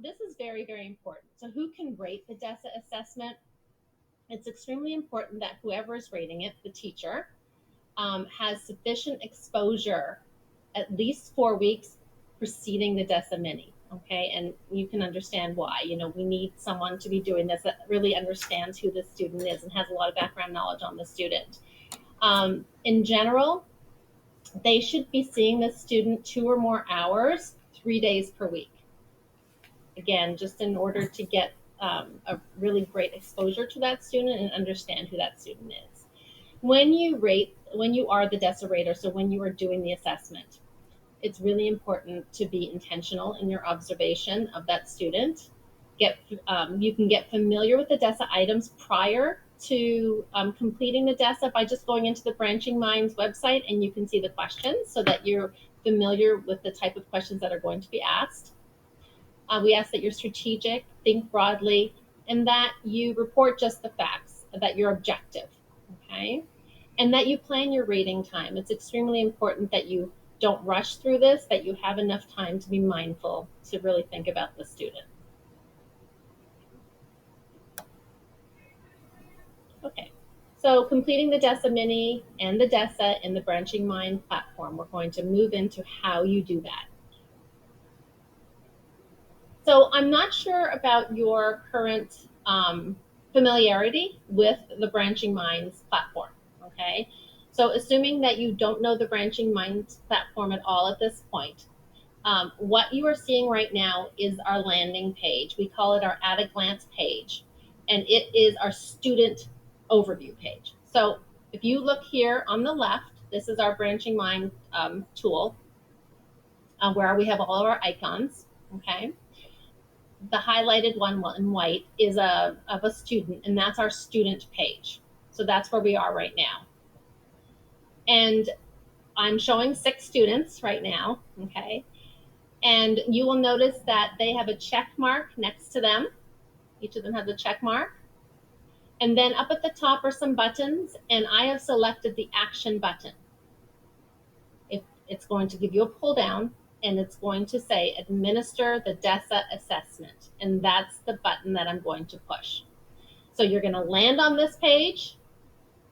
this is very, very important. So who can rate the DESSA assessment? It's extremely important that whoever is rating it, the teacher, has sufficient exposure, at least 4 weeks preceding the DESSA Mini. Okay, and you can understand why. We need someone to be doing this that really understands who the student is and has a lot of background knowledge on the student. In general, they should be seeing the student 2 or more hours, 3 days per week. Again, just in order to get a really great exposure to that student and understand who that student is. When you are the DESSA rater, so when you are doing the assessment, it's really important to be intentional in your observation of that student. You can get familiar with the DESSA items prior to completing the DESSA by just going into the Branching Minds website, and you can see the questions so that you're familiar with the type of questions that are going to be asked. We ask that you're strategic, think broadly, and that you report just the facts, that you're objective, okay? And that you plan your rating time. It's extremely important that you don't rush through this, that you have enough time to be mindful to really think about the student. Okay, so completing the DESSA Mini and the DESSA in the Branching Mind platform, we're going to move into how you do that. So I'm not sure about your current familiarity with the Branching Minds platform, okay? So assuming that you don't know the Branching Minds platform at all at this point, what you are seeing right now is our landing page. We call it our at a glance page, and it is our student overview page. So if you look here on the left, this is our Branching Mind tool where we have all of our icons, okay? The highlighted one in white is of a student, and that's our student page. So that's where we are right now. And I'm showing 6 students right now, okay? And you will notice that they have a check mark next to them. Each of them has a check mark. And then up at the top are some buttons, and I have selected the action button. It's going to give you a pull down, and it's going to say administer the DESSA assessment. And that's the button that I'm going to push. So you're going to land on this page.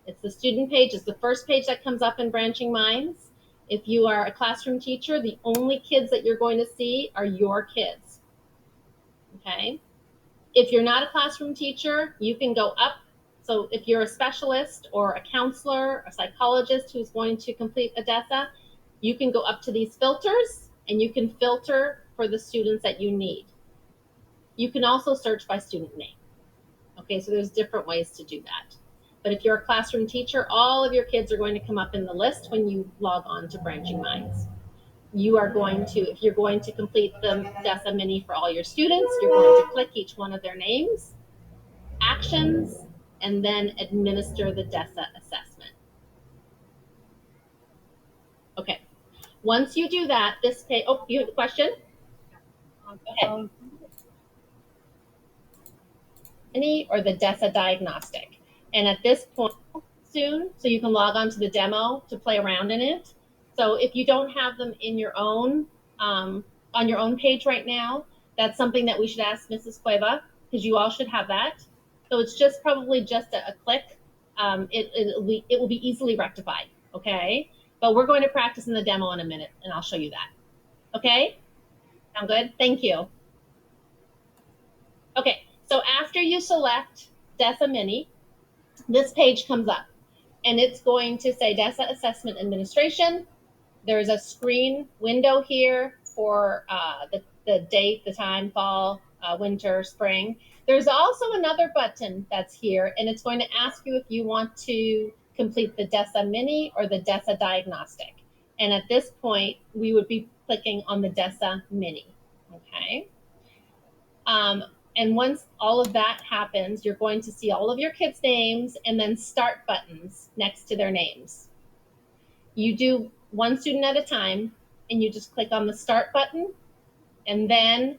It's the student page. It's the first page that comes up in Branching Minds. If you are a classroom teacher, the only kids that you're going to see are your kids. Okay? If you're not a classroom teacher, you can go up. So if you're a specialist or a counselor, a psychologist who's going to complete a DESSA, you can go up to these filters and you can filter for the students that you need. You can also search by student name. Okay, so there's different ways to do that. But if you're a classroom teacher, all of your kids are going to come up in the list when you log on to Branching Minds. You are going to, if you're going to complete the DESSA Mini for all your students, you're going to click each one of their names, actions, and then administer the DESSA assessment. Okay, once you do that, this page, oh, you have a question? Okay. Or the DESSA Diagnostic. And at this point soon, so you can log on to the demo to play around in it. So if you don't have them in your own, on your own page right now, that's something that we should ask Mrs. Cueva, because you all should have that. So it's just probably just a click. It will be easily rectified, okay? But we're going to practice in the demo in a minute, and I'll show you that. Okay? Sound good? Thank you. Okay, so after you select DESSA Mini, this page comes up, and it's going to say DESSA Assessment Administration. There's a screen window here for the date, the time, fall, winter, spring. There's also another button that's here, and it's going to ask you if you want to complete the DESSA Mini or the DESSA Diagnostic. And at this point, we would be clicking on the DESSA Mini, okay? And once all of that happens, you're going to see all of your kids' names and then start buttons next to their names. You do one student at a time, and you just click on the start button, and then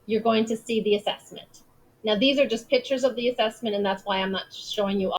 you're going to see the assessment. Now, these are just pictures of the assessment, and that's why I'm not showing you all